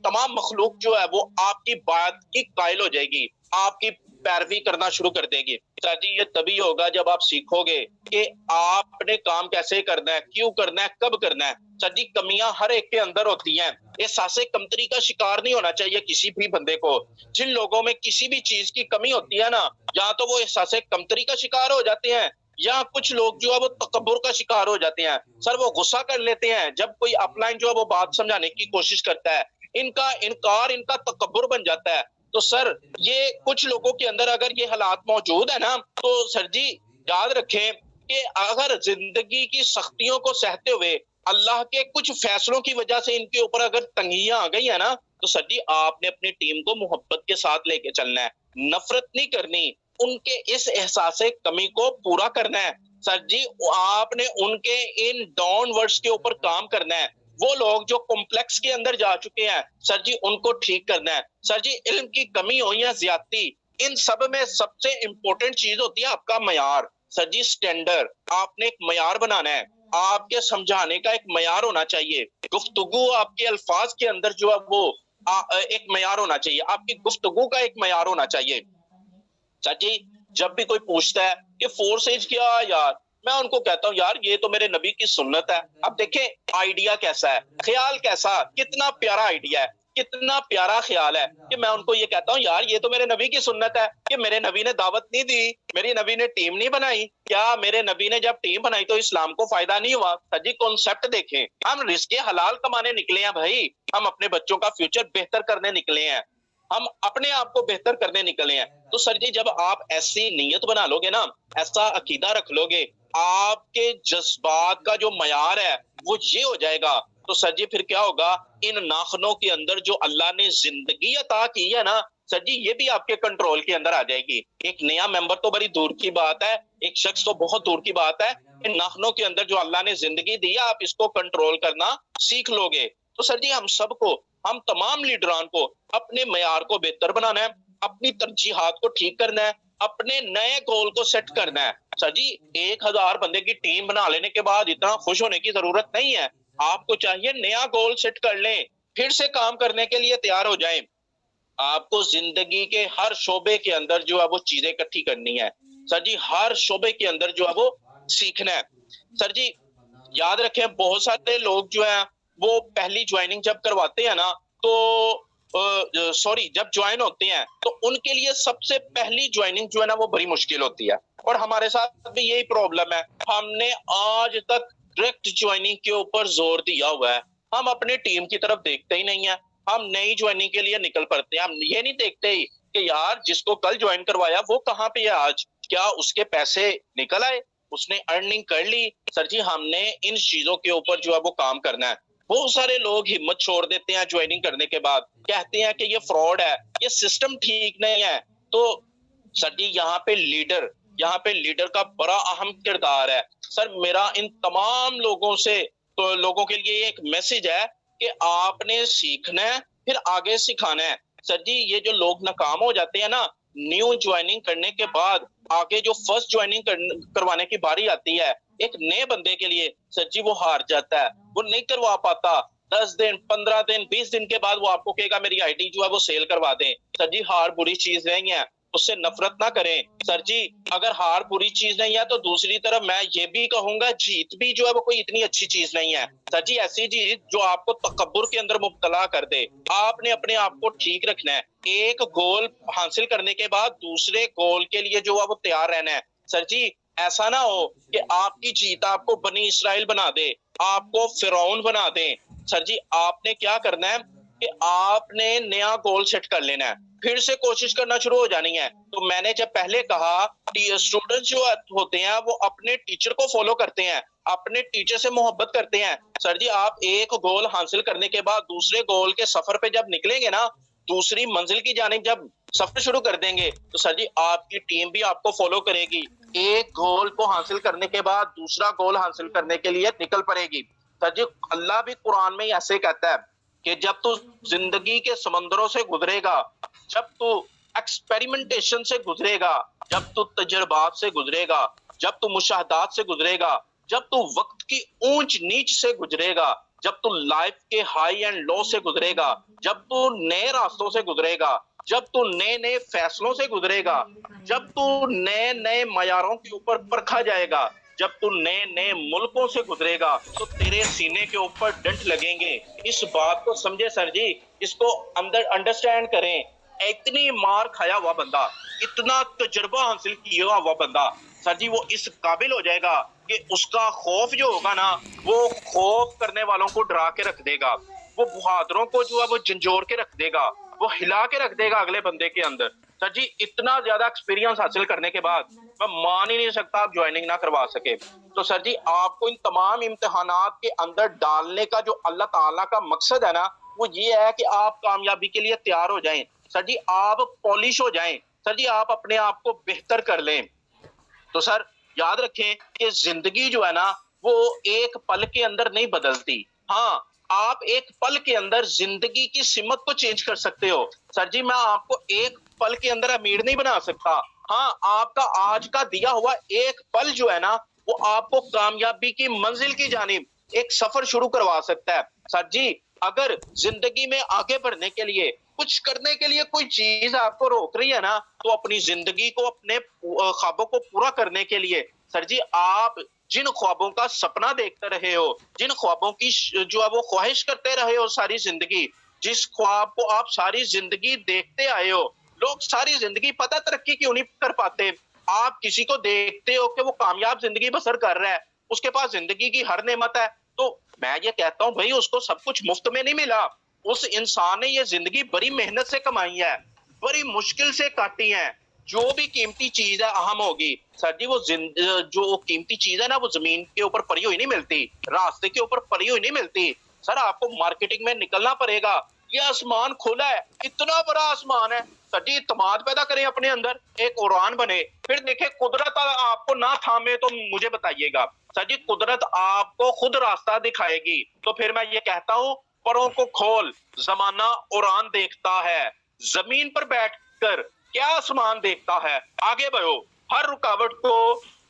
तमाम मखलूक जो है वो आपकी बात की कायल हो जाएगी, आपकी पैरवी करना शुरू कर देगी। सर जी ये तभी होगा जब आप सीखोगे कि आपने काम कैसे करना है, क्यों करना है, कब करना है। सर जी कमियां हर एक के अंदर होती हैं, एहसासे कमतरी का शिकार नहीं होना चाहिए किसी भी बंदे को। जिन लोगों में किसी भी चीज की कमी होती है ना, या तो वो एहसासे कमतरी का शिकार हो जाते हैं, या कुछ लोग जो है वो तकब्बुर का शिकार हो जाते हैं। सर वो गुस्सा कर लेते हैं जब कोई अपलाइन जो है वो बात समझाने की कोशिश करता है, इनका इनकार, इनका तकब्बुर बन जाता है। तो सर ये कुछ लोगों के अंदर अगर ये हालात मौजूद है ना, तो सर जी याद रखें कि अगर जिंदगी की सख्तियों को सहते हुए अल्लाह के कुछ फैसलों की वजह से इनके ऊपर अगर तंगियां आ गई है ना, तो सर जी आपने अपनी टीम को मोहब्बत के साथ लेके चलना है, नफरत नहीं करनी, उनके इस एहसास कमी को पूरा करना है। सर जी आपने उनके इन डाउन वर्ड्स के ऊपर काम करना है, वो लोग जो कॉम्प्लेक्स के अंदर जा चुके हैं सर जी, उनको ठीक करना है। सर जी, इल्म की कमी हो या ज्यादती, इन सब में सबसे इंपॉर्टेंट चीज होती है आपका मयार। सर जी, स्टैंडर्ड, आपने एक मयार बनाना है, आपके समझाने का एक मयार होना चाहिए, गुफ्तगू आपके अल्फाज के अंदर जो है वो एक मयार होना चाहिए, आपकी गुफ्तगू का एक मयार होना चाहिए। सर जी, जब भी कोई पूछता है कि फोर्स एज क्या यार, मैं उनको कहता हूँ यार ये तो मेरे नबी की सुन्नत है। अब देखें आइडिया कैसा है, ख्याल कैसा, कितना प्यारा आइडिया है, कितना प्यारा ख्याल है कि मैं उनको ये कहता हूँ यार ये तो मेरे नबी की सुन्नत है कि मेरे नबी ने दावत नहीं दी, मेरे नबी ने टीम नहीं बनाई। क्या मेरे नबी ने जब टीम बनाई तो इस्लाम को फायदा नहीं हुआ? सर जी, कॉन्सेप्ट देखें, हम रिस्क हलाल कमाने निकले हैं भाई, हम अपने बच्चों का फ्यूचर बेहतर करने निकले हैं, हम अपने आप को बेहतर करने निकले हैं। तो सर जी, जब आप ऐसी नीयत बना लोगे ना, ऐसा अकीदा रख लोगे, आपके जज्बात का जो मयार है वो ये हो जाएगा, तो सर जी फिर क्या होगा, इन नाखनों के अंदर जो अल्लाह ने जिंदगी अता की है ना सर जी, ये भी आपके कंट्रोल के अंदर आ जाएगी। एक नया मेंबर तो बड़ी दूर की बात है, एक शख्स तो बहुत दूर की बात है, इन नाखनों के अंदर जो अल्लाह ने जिंदगी दी है, आप इसको कंट्रोल करना सीख लोगे। तो सर जी, हम सबको, हम तमाम लीडरान को अपने मयार को बेहतर बनाना है, अपनी तरजीहात को ठीक करना है, अपने नए गोल को सेट करना है। सर जी, 1000 बंदे की टीम बना लेने के बाद इतना खुश होने की जरूरत नहीं है, आपको चाहिए नया गोल सेट कर लें, फिर से काम करने के लिए तैयार हो जाएं। आपको जिंदगी के हर शोबे के अंदर जो है वो चीजें इकट्ठी करनी है। सर जी, हर शोबे के अंदर जो है वो सीखना है। सर जी, याद रखें, बहुत सारे लोग जो है वो पहली ज्वाइनिंग जब करवाते हैं ना, तो सॉरी, जब ज्वाइन होते हैं तो उनके लिए सबसे पहली ज्वाइनिंग जो है ना वो बड़ी मुश्किल होती है, और हमारे साथ भी यही प्रॉब्लम है। हमने आज तक डायरेक्ट ज्वाइनिंग के ऊपर जोर दिया हुआ है, हम अपनी टीम की तरफ देखते ही नहीं है, हम नई ज्वाइनिंग के लिए निकल पड़ते हैं। हम ये नहीं देखते ही कि यार जिसको कल ज्वाइन करवाया वो कहाँ पे है आज, क्या उसके पैसे निकल आए, उसने अर्निंग कर ली? सर जी, हमने इन चीजों के ऊपर जो है वो काम करना है। बहुत सारे लोग हिम्मत छोड़ देते हैं ज्वाइनिंग करने के बाद, कहते हैं कि ये फ्रॉड है, ये सिस्टम ठीक नहीं है। तो सर जी, यहाँ पे लीडर का बड़ा अहम किरदार है। सर, मेरा इन तमाम लोगों से, तो लोगों के लिए एक मैसेज है कि आपने सीखना है, फिर आगे सिखाना है। सर जी, ये जो लोग नाकाम हो जाते हैं ना न्यू ज्वाइनिंग करने के बाद, आगे जो फर्स्ट ज्वाइनिंग करवाने की बारी आती है एक नए बंदे के लिए, सर जी वो हार जाता है, वो नहीं करवा पाता। 10 दिन, 15 दिन, 20 दिन के बाद वो आपको कहेगा मेरी आईडी जो है वो सेल करवा दें। सर जी, हार बुरी चीज नहीं है, उससे नफरत ना करें। सर जी, अगर हार बुरी चीज नहीं है तो दूसरी तरफ मैं ये भी कहूंगा जीत भी जो है वो कोई इतनी अच्छी चीज नहीं है। सर जी, ऐसी जीत जो आपको तकब्बुर के अंदर मुब्तला कर दे। आपने अपने आप को ठीक रखना है, एक गोल हासिल करने के बाद दूसरे गोल के लिए जो है वो तैयार रहना है। सर जी, ऐसा ना हो कि आपकी जीत आपको बनी इसराइल बना दे, आपको फिरौन बना दे। सर जी, आपने क्या करना है कि आपने नया गोल सेट कर लेना है, फिर से कोशिश करना शुरू हो जानी है। तो मैंने जब पहले कहा, स्टूडेंट्स जो होते हैं वो अपने टीचर को फॉलो करते हैं, अपने टीचर से मोहब्बत करते हैं। सर जी, आप एक गोल हासिल करने के बाद दूसरे गोल के सफर पे जब निकलेंगे ना, दूसरी मंजिल की जानिब जब सफर शुरू कर देंगे, तो सर जी आपकी टीम भी आपको फॉलो करेगी, एक गोल को हासिल करने के बाद दूसरा गोल हासिल करने के लिए निकल पड़ेगी। सर जी, अल्लाह भी कुरान में ऐसे कहता है कि जब तू जिंदगी के समंदरों से गुजरेगा, जब तू एक्सपेरिमेंटेशन से गुजरेगा, जब तू तजर्बात से गुजरेगा, जब तू मुशाहदात से गुजरेगा, जब तू वक्त की ऊंच नीच से गुजरेगा, जब तू लाइफ के हाई एंड लो से गुजरेगा, जब तू नए रास्तों से गुजरेगा, जब तू नए नए फैसलों से गुजरेगा, जब तू नए नए मयारों के ऊपर परखा जाएगा, जब तू नए नए मुल्कों से गुजरेगा, तो तेरे सीने के ऊपर डंट लगेंगे। इस बात को समझे सर जी, इसको अंदर अंडरस्टैंड करें। इतनी मार खाया हुआ बंदा, इतना तजुर्बा हासिल किया हुआ बंदा, सर जी वो इस काबिल हो जाएगा कि उसका खौफ जो होगा ना, वो खौफ करने वालों को डरा के रख देगा, वो बहादुरों को जो है वो झंझोर के रख देगा, वो हिला के रख देगा अगले बंदे के अंदर। सर जी, इतना ज्यादा एक्सपीरियंस हासिल करने के बाद मैं मान ही नहीं सकता आप ज्वाइनिंग ना करवा सके। तो सर जी, आपको इन तमाम इम्तिहानात के अंदर डालने का जो अल्लाह ताला का मकसद है ना, वो ये है कि आप कामयाबी के लिए तैयार हो जाएं। सर जी, आप पॉलिश हो जाएं। सर जी, आप अपने आप को बेहतर कर लें। तो सर, याद रखें कि जिंदगी जो है ना वो एक पल के अंदर नहीं बदलती। हाँ, आप एक पल के अंदर जिंदगी की सिमत को चेंज कर सकते हो। सर जी, मैं आपको एक पल के अंदर अमीर नहीं बना सकता। हाँ, आपका आज का दिया हुआ एक पल जो है ना, वो आपको कामयाबी की मंजिल की जानिब एक सफर शुरू करवा सकता है। सर जी, अगर जिंदगी में आगे बढ़ने के लिए, कुछ करने के लिए कोई चीज आपको रोक रही है ना, तो अपनी जिंदगी को, अपने ख्वाबों को पूरा करने के लिए सर जी, आप जिन ख्वाबों का सपना देखते रहे हो, जिन ख्वाबों की जो है वो ख्वाहिश करते रहे हो सारी जिंदगी, जिस ख्वाब को आप सारी जिंदगी देखते आए हो, लोग सारी जिंदगी पता तरक्की क्यों नहीं कर पाते। आप किसी को देखते हो कि वो कामयाब जिंदगी बसर कर रहा है, उसके पास जिंदगी की हर नेमत है, तो मैं ये कहता हूँ भाई, उसको सब कुछ मुफ्त में नहीं मिला। उस इंसान ने ये जिंदगी बड़ी मेहनत से कमाई है, बड़ी मुश्किल से काटी है। जो भी कीमती चीज है अहम होगी सर जी, वो जो कीमती चीज है ना, वो जमीन के ऊपर पड़ी हुई नहीं मिलती, रास्ते के ऊपर पड़ी हुई नहीं मिलती। सर, आपको मार्केटिंग में निकलना पड़ेगा। ये आसमान खुला है, इतना बड़ा आसमान है। सर जी, इत्मीनान पैदा करें अपने अंदर, एक उड़ान बने, फिर देखें कुदरत आपको ना थामे तो मुझे बताइएगा। सर जी, कुदरत आपको खुद रास्ता दिखाएगी। तो फिर मैं ये कहता हूँ, परों को खोल, जमाना उड़ान देखता है, जमीन पर बैठकर क्या आसमान देखता है। आगे बढ़ो, हर रुकावट को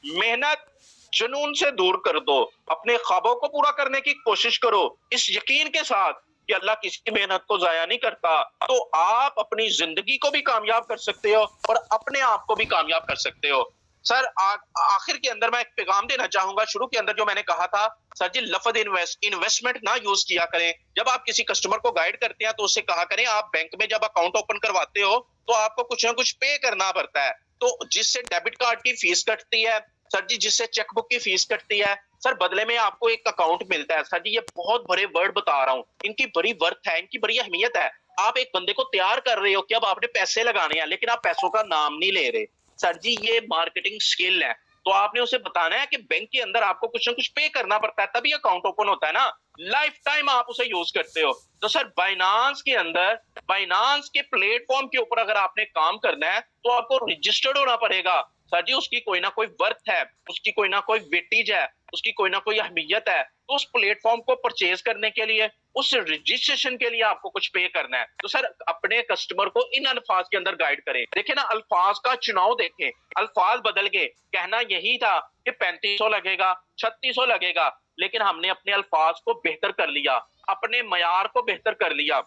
मेहनत, जुनून से दूर कर दो, अपने ख्वाबों को पूरा करने की कोशिश करो, इस यकीन के साथ कि अल्लाह किसी की मेहनत को जाया नहीं करता। तो आप अपनी जिंदगी को भी कामयाब कर सकते हो और अपने आप को भी कामयाब कर सकते हो। सर, आखिर के अंदर मैं एक पैगाम देना चाहूंगा। शुरू के अंदर जो मैंने कहा था सर जी, लफ्ज इन्वेस्टमेंट ना यूज किया करें। जब आप किसी कस्टमर को गाइड करते हैं तो उससे कहा करें, आप बैंक में जब अकाउंट ओपन करवाते हो तो आपको कुछ ना कुछ पे करना पड़ता है, तो जिससे डेबिट कार्ड की फीस कटती है सर जी, जिससे चेकबुक की फीस कटती है सर, बदले में आपको एक अकाउंट मिलता है। सर जी, ये बहुत बड़े वर्ड बता रहा हूँ, इनकी बड़ी वर्थ है, इनकी बड़ी अहमियत है। आप एक बंदे को तैयार कर रहे हो कि अब आपने पैसे लगाने हैं, लेकिन आप पैसों का नाम नहीं ले रहे। सर जी, ये मार्केटिंग स्किल है। तो आपने उसे बताना है कि बैंक के अंदर आपको कुछ ना कुछ पे करना पड़ता है, तभी अकाउंट ओपन होता है ना। लाइफ टाइम आप उसे यूज करते हो। तो सर, बाइनांस के अंदर, बाइनांस के प्लेटफॉर्म के ऊपर अगर आपने काम करना है तो आपको रजिस्टर्ड होना पड़ेगा। सर जी, उसकी कोई ना कोई वर्थ है, उसकी कोई ना कोई वेटेज है, उसकी कोई ना कोई अहमियत है। तो उस प्लेटफॉर्म को परचेज करने के लिए, उस रजिस्ट्रेशन के लिए आपको कुछ पे करना है। तो सर, अपने कस्टमर को इन अल्फाज के अंदर गाइड करें। देखें ना, अल्फाज का चुनाव देखें, अल्फाज बदल गए। कहना यही था कि 3500 लगेगा, 3600 लगेगा, लेकिन हमने अपने अल्फाज को बेहतर कर लिया, अपने मयार को बेहतर कर लिया।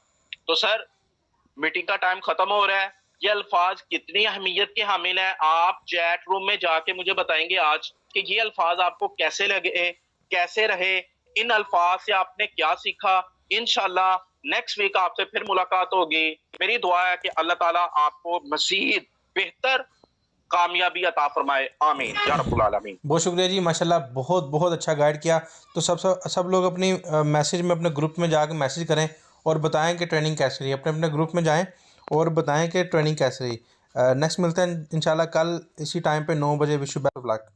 तो सर, मीटिंग का टाइम खत्म हो रहा है। ये अल्फाज कितनी अहमियत के हामिल है, आप चैट रूम में जाके मुझे बताएंगे आज कि ये अल्फाज आपको कैसे लगे, कैसे रहे, इन अल्फाज से आपने क्या सीखा। इंशाल्लाह नेक्स्ट वीक आपसे फिर मुलाकात होगी। मेरी दुआ है कि अल्लाह ताला आपको मजीद बेहतर कामयाबी अता फरमाए। आमीन या रब्बुल आलमीन। बहुत शुक्रिया जी, माशाल्लाह, बहुत बहुत अच्छा गाइड किया। तो सब लोग अपनी मैसेज में, अपने ग्रुप में जाकर मैसेज करें और बताएं कि ट्रेनिंग कैसे रही। अपने अपने ग्रुप में जाएं और बताएं कि ट्रेनिंग कैसे रही। नेक्स्ट मिलते हैं इंशाल्लाह कल इसी टाइम पे 9 बजे। Wish you best of luck.